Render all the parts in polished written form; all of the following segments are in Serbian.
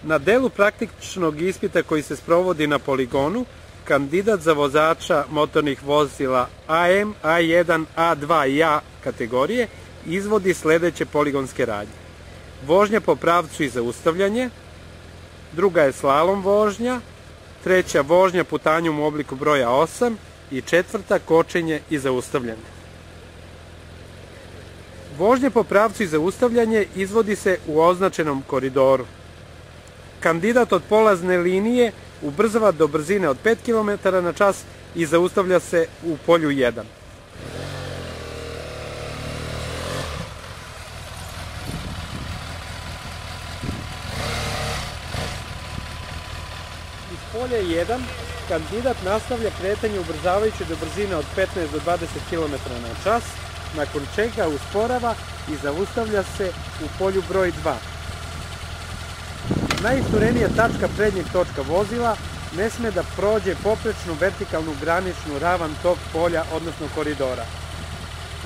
Na delu praktičnog ispita koji se sprovodi na poligonu, kandidat za vozača motornih vozila AM, A1, A2 i A kategorije izvodi sledeće poligonske radnje. Vožnja po pravcu i zaustavljanje, druga je slalom vožnja, treća vožnja putanjom u obliku broja 8 i četvrta kočenje i zaustavljanje. Vožnja po pravcu i zaustavljanje izvodi se u označenom koridoru. Kandidat od polazne linije ubrzava do brzine od 5 km na čas i zaustavlja se u polju 1. Iz polja 1 kandidat nastavlja kretanje ubrzavajući do brzine od 15 do 20 km na čas, nakon čega usporava i zaustavlja se u polju broj 2. Najisturenija tačka prednjeg točka vozila ne sme da prođe poprečnu vertikalnu graničnu ravan tog polja, odnosno koridora.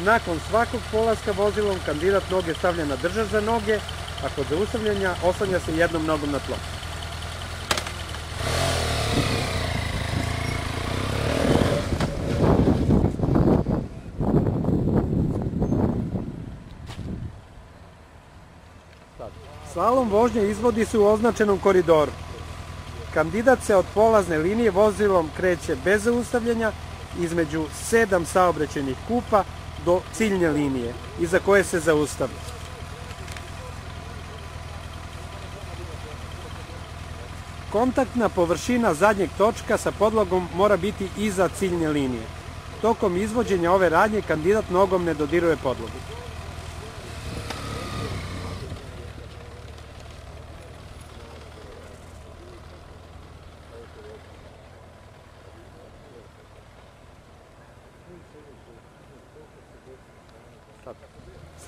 Nakon svakog polaska vozilom kandidat noge stavlja na držač za noge, a kod zaustavljanja oslanja se jednom nogom na tlo. Slalom vožnja izvodi se u označenom koridoru. Kandidat se od polazne linije vozilom kreće bez zaustavljanja između 7 saobraćajnih kupa do ciljne linije, iza koje se zaustavlja. Kontaktna površina zadnjeg točka sa podlogom mora biti iza ciljne linije. Tokom izvođenja ove radnje kandidat nogom ne dodiruje podlogu.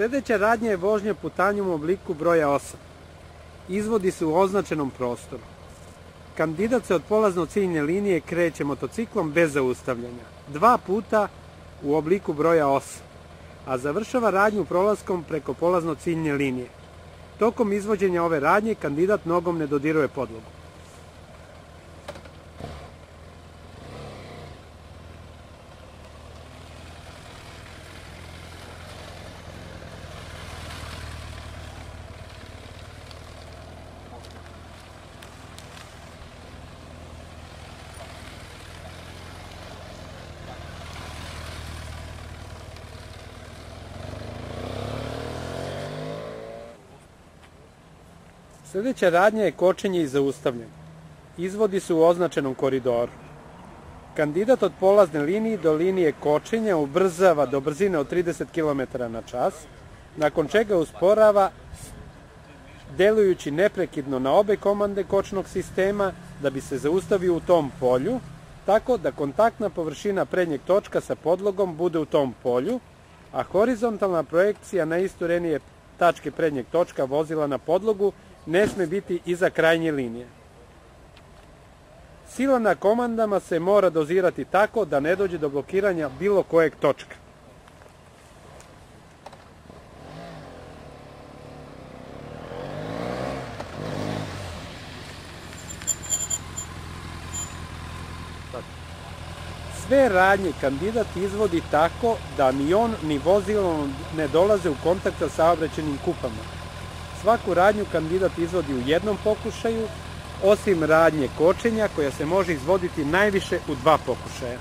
Sledeća radnja je vožnja putanjom u obliku broja 8. Izvodi se u označenom prostoru. Kandidat se od polazno-ciljne linije kreće motociklom bez zaustavljanja, 2 puta u obliku broja 8, a završava radnju prolaskom preko polazno-ciljne linije. Tokom izvođenja ove radnje kandidat nogom ne dodiruje podlogu. Sledeća radnja je kočenje i zaustavljanje. Izvodi se u označenom koridoru. Kandidat od polazne linije do linije kočenja ubrzava do brzine od 30 km na čas, nakon čega usporava delujući neprekidno na obe komande kočnog sistema da bi se zaustavio u tom polju, tako da kontaktna površina prednjeg točka sa podlogom bude u tom polju, a horizontalna projekcija najisturenije tačke prednjeg točka vozila na podlogu ne sme biti iza krajnje linije. Sila na komandama se mora dozirati tako da ne dođe do blokiranja bilo kojeg točka. Sve radnje kandidat izvodi tako da ni on ni vozilo ne dolaze u kontakt sa saobraćajnim kupama. Svaku radnju kandidat izvodi u jednom pokušaju, osim radnje kočenja koja se može izvoditi najviše u 2 pokušaja.